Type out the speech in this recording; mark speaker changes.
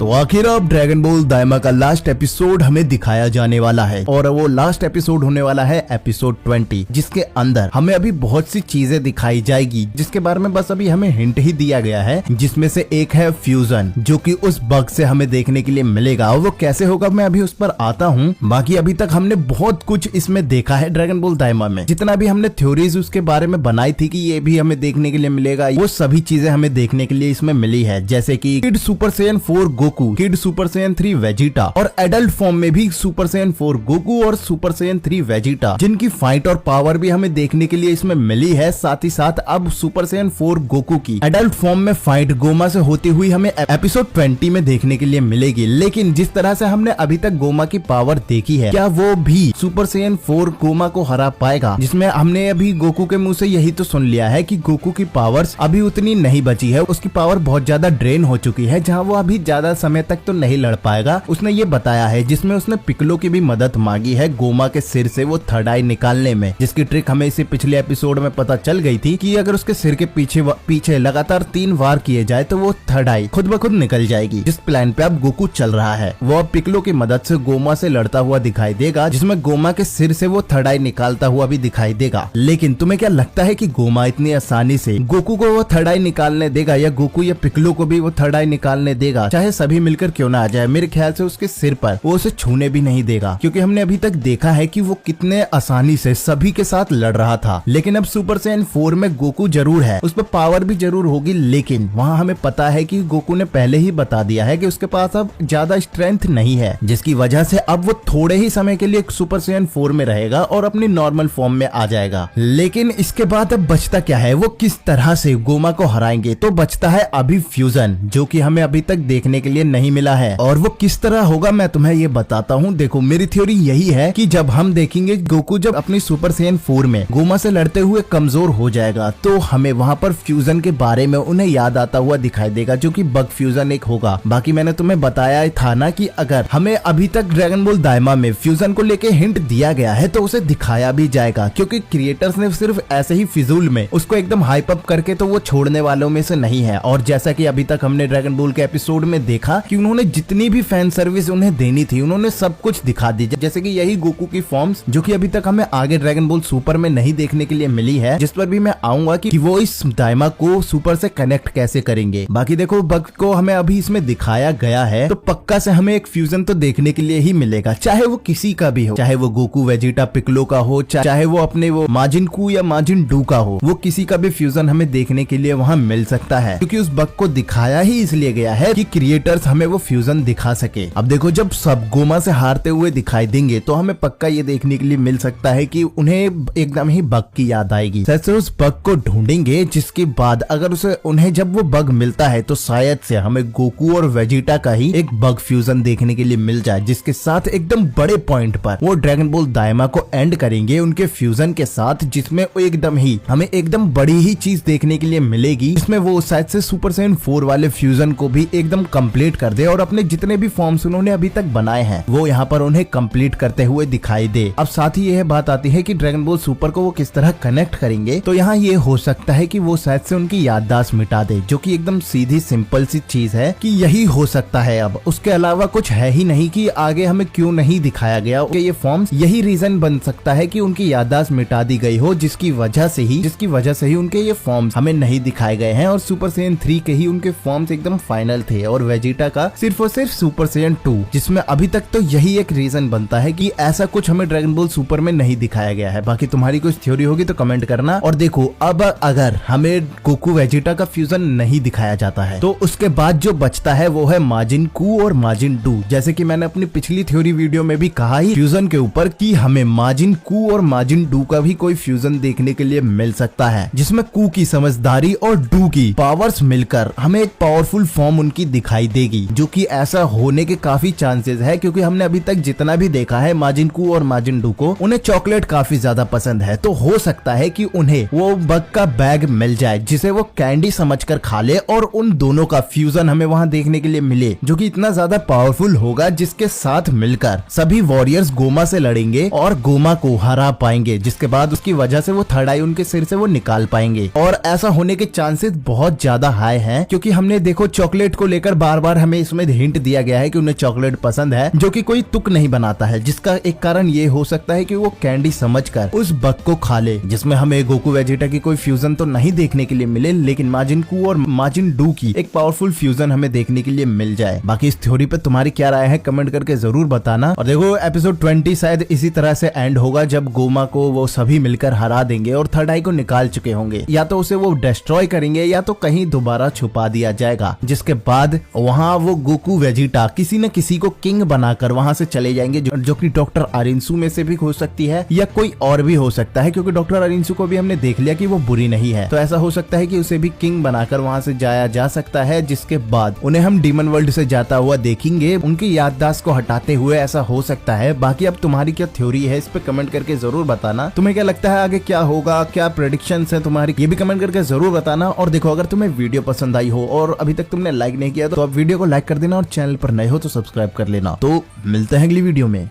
Speaker 1: तो आखिर अब ड्रैगन बॉल दाइमा का लास्ट एपिसोड हमें दिखाया जाने वाला है और वो लास्ट एपिसोड होने वाला है एपिसोड 20, जिसके अंदर हमें अभी बहुत सी चीजें दिखाई जाएगी जिसके बारे में बस अभी हमें हिंट ही दिया गया है, जिसमें से एक है फ्यूजन जो कि उस बग से हमें देखने के लिए मिलेगा और वो कैसे होगा मैं अभी उस पर आता हूँ। बाकी अभी तक हमने बहुत कुछ इसमें देखा है ड्रैगन बॉल दाइमा में, जितना भी हमने थ्योरीज उसके बारे में बनाई थी कि ये भी हमें देखने के लिए मिलेगा, वो सभी चीजें हमें देखने के लिए इसमें मिली है। जैसे कि kid super Saiyan 4 Goku, kid super Saiyan 3 Vegeta और एडल्ट फॉर्म में भी सुपर सैयन 4 गोकू और सुपर सैयन 3 वेजिटा, जिनकी फाइट और पावर भी हमें देखने के लिए इसमें मिली है। साथ ही साथ अब सुपर सैयन 4 गोकू की एडल्ट फॉर्म में फाइट गोमा से होती हुई हमें एपिसोड 20 में देखने के लिए मिलेगी। लेकिन जिस तरह से हमने अभी तक गोमा की पावर देखी है, क्या वो भी सुपर सैयन 4 गोमा को हरा पाएगा? जिसमें हमने अभी गोकू के मुंह से यही तो सुन लिया है कि गोकू की पावर्स अभी उतनी नहीं बची है, उसकी पावर बहुत ज्यादा ड्रेन हो चुकी है, जहां वो अभी ज्यादा समय तक तो नहीं लड़ पाएगा। उसने ये बताया है, जिसमें उसने पिकलो की भी मदद मांगी है गोमा के सिर से वो थर्ड आई निकालने में, जिसकी ट्रिक हमें इसे पिछले एपिसोड में पता चल गई थी कि अगर उसके सिर के पीछे लगातार 3 वार किए जाए तो वो थर्ड आई खुद ब खुद निकल जाएगी। जिस प्लान पे अब गोकू चल रहा है वो अब पिकलो की मदद से गोमा से लड़ता हुआ दिखाई देगा, जिसमें गोमा के सिर से वो थर्ड आई निकालता हुआ भी दिखाई देगा। लेकिन तुम्हें क्या लगता है कि गोमा इतनी आसानी से गोकू को वो थर्ड आई निकालने देगा, या गोकू या पिकलो को भी वो थर्ड आई निकालने देगा? चाहे सभी मिलकर क्यों ना आ जाए, मेरे ख्याल से उसके सिर पर वो उसे छूने भी नहीं देगा, क्योंकि हमने अभी तक देखा है कि वो कितने आसानी से सभी के साथ लड़ रहा था। लेकिन अब सुपर सैयन 4 में गोकू जरूर है, उस पर पावर भी जरूर होगी, लेकिन वहाँ हमें पता है कि गोकू ने पहले ही बता दिया है कि उसके पास अब ज्यादा स्ट्रेंथ नहीं है, जिसकी वजह से अब वो थोड़े ही समय के लिए सुपर सैयन 4 में रहेगा और अपनी नॉर्मल फॉर्म में आ जाएगा। लेकिन इसके बाद अब बचता क्या है, वो किस तरह से गोमा को हराएंगे? तो बचता है अभी फ्यूजन, जो कि हमें अभी तक देखने के लिए नहीं मिला है, और वो किस तरह होगा मैं तुम्हें ये बताता हूँ। देखो, मेरी थ्योरी यही है कि जब हम देखेंगे गोकू जब अपनी सुपर सैयन 4 में गोमा से लड़ते हुए कमजोर हो जाएगा, तो हमें वहाँ पर फ्यूजन के बारे में उन्हें याद आता हुआ दिखाई देगा, जो कि बग फ्यूजन एक होगा। बाकी मैंने तुम्हें बताया था ना कि अगर हमें अभी तक ड्रैगन बॉल दाइमा में फ्यूजन को लेके हिंट दिया गया है तो उसे दिखाया भी जाएगा, क्योंकि क्रिएटर्स ने सिर्फ ऐसे ही फिजूल में उसको एकदम हाइप अप करके तो वो छोड़ने वालों में से नहीं है। और जैसा कि अभी तक हमने ड्रैगन बॉल के एपिसोड में देखा कि उन्होंने जितनी भी फैन सर्विस उन्हें देनी थी उन्होंने सब कुछ दिखा दी, जैसे कि यही गोकू की फॉर्म्स जो कि अभी तक हमें आगे ड्रैगन बॉल सुपर में नहीं देखने के लिए मिली है, जिस पर भी मैं आऊंगा कि वो इस दाइमा को सुपर से कनेक्ट कैसे करेंगे। बाकी देखो, बग को हमें अभी इसमें दिखाया गया है तो पक्का से हमें एक फ्यूजन तो देखने के लिए ही मिलेगा, चाहे वो किसी का भी हो, चाहे वो गोकू वेजिटा पिकलो का हो, चाहे वो अपने वो माजिन कू या माजिन डू का हो, वो किसी का भी फ्यूजन हमें देखने के लिए वहाँ मिल सकता है, क्योंकि उस बग को दिखाया ही इसलिए गया है कि क्रिएटर्स हमें वो फ्यूजन दिखा सके। अब देखो, जब सब गोमा से हारते हुए दिखाई देंगे तो हमें पक्का ये देखने के लिए मिल सकता है कि उन्हें एकदम ही बग की याद आएगी, जैसे उस बग को ढूंढेंगे, जिसके बाद अगर उन्हें जब वो बग मिलता है तो शायद से हमें गोकू और वेजिटा का ही एक बग फ्यूजन देखने के लिए मिल जाए, जिसके साथ एकदम बड़े पॉइंट पर वो ड्रैगन बॉल दाइमा को एंड करेंगे उनके फ्यूजन के साथ, जिसमें एकदम ही हमें एकदम बड़ी ही चीज देखने के लिए मिलेगी, जिसमें वो शायद से सुपर सैयन 4 वाले फ्यूजन को भी एकदम कंप्लीट कर दे और अपने जितने भी फॉर्म्स उन्होंने अभी तक बनाए हैं वो यहाँ पर उन्हें कंप्लीट करते हुए दिखाई दे। अब साथ ही यह बात आती है कि ड्रैगन बॉल सुपर को वो किस तरह कनेक्ट करेंगे, तो यहाँ ये हो सकता है कि वो शायद से उनकी याददाश्त मिटा दे, जो कि एकदम सीधी सिंपल सी चीज है कि यही हो सकता है। अब उसके अलावा कुछ है ही नहीं कि आगे हमें क्यों नहीं दिखाया गया ये फॉर्म्स, यही रीजन बन सकता है कि उनकी याददाश्त मिटा दी गई हो, जिसकी वजह से ही उनके ये फॉर्म्स हमें नहीं दिखाए गए हैं, और सुपर सैयन 3 के ही उनके फॉर्म्स एकदम फाइनल थे, और वेजिटा का सिर्फ और सिर्फ सुपर सैयन 2, जिसमें अभी तक तो यही एक रीजन बनता है कि ऐसा कुछ हमें ड्रैगन बॉल सुपर में नहीं दिखाया गया है। बाकी तुम्हारी कुछ थ्योरी होगी तो कमेंट करना। और देखो, अब अगर हमें गोकू वेजिटा का फ्यूजन नहीं दिखाया जाता है तो उसके बाद जो बचता है वो है माजिन कू और माजिन डू, जैसे कि मैंने अपनी पिछली थ्योरी वीडियो में भी कहा ही फ्यूजन के ऊपर कि हमें माजिन कू और माजिन डू का भी कोई फ्यूजन देखने के लिए मिल सकता है, जिसमें कू की समझदारी और डू की पावर्स मिलकर हमें एक पावरफुल फॉर्म उनकी दिखाई देगी, जो कि ऐसा होने के काफी चांसेस है, क्योंकि हमने अभी तक जितना भी देखा है माजिन कू और माजिन डू को उन्हें चॉकलेट काफी ज्यादा पसंद है, तो हो सकता है कि उन्हें वो बग का बैग मिल जाए जिसे वो कैंडी समझकर खा ले और उन दोनों का फ्यूजन हमें वहाँ देखने के लिए मिले, जो कि इतना ज्यादा पावरफुल होगा, जिसके साथ मिलकर सभी वॉरियर्स गोमा से लड़ेंगे और गोमा को हरा पाएंगे, जिसके बाद उसकी वजह से वो थर्ड आई उनके सिर से वो निकाल पाएंगे। और ऐसा होने के चांसेस बहुत ज्यादा हाई हैं, क्योंकि हमने देखो चॉकलेट को लेकर बार बार हमें इसमें हिंट दिया गया है कि उन्हें चॉकलेट पसंद है, जो कि कोई तुक नहीं बनाता है, जिसका एक कारण ये हो सकता है कि वो कैंडी समझकर उस बग को खा ले, जिसमें हमें गोकू वेजिटा की कोई फ्यूजन तो नहीं देखने के लिए मिले, लेकिन माजिन कू और माजिन डू की एक पावरफुल फ्यूजन हमें देखने के लिए मिल जाए। बाकी इस थ्योरी पे तुम्हारी क्या राय है कमेंट करके जरूर बताना। और देखो एपिसोड 20 शायद इसी तरह से एंड होगा, जब गोमा को वो सभी मिलकर हरा देंगे और थर्ड आई को निकाल चुके होंगे, या तो उसे वो डिस्ट्रॉय करेंगे या तो कहीं दोबारा छुपा दिया जाएगा, जिसके बाद वहाँ वो गोकू वेजिटा किसी न किसी को किंग बनाकर वहाँ से चले जाएंगे, जो कि डॉक्टर अरिंसू में से भी हो सकती है या कोई और भी हो सकता है, क्योंकि डॉक्टर अरिंसू को भी हमने देख लिया कि वो बुरी नहीं है। तो ऐसा हो सकता है कि उसे भी किंग बनाकर वहाँ से जाया जा सकता है, जिसके बाद उन्हें हम डीमन वर्ल्ड से जाता हुआ देखेंगे, उनकी याददाश्त को हटाते हुए, ऐसा हो सकता है। बाकी अब तुम्हारी क्या थ्योरी है इस पे कमेंट करके जरूर बताना। तुम्हें क्या लगता है आगे क्या होगा, क्या प्रेडिक्शंस है तुम्हारी, ये भी कमेंट करके जरूर बताना। और देखो अगर तुम्हें वीडियो पसंद आई हो और अभी तक तुमने लाइक नहीं किया तो अब वीडियो को लाइक कर देना और चैनल पर नए हो तो सब्सक्राइब कर लेना। तो मिलते हैं अगली वीडियो में।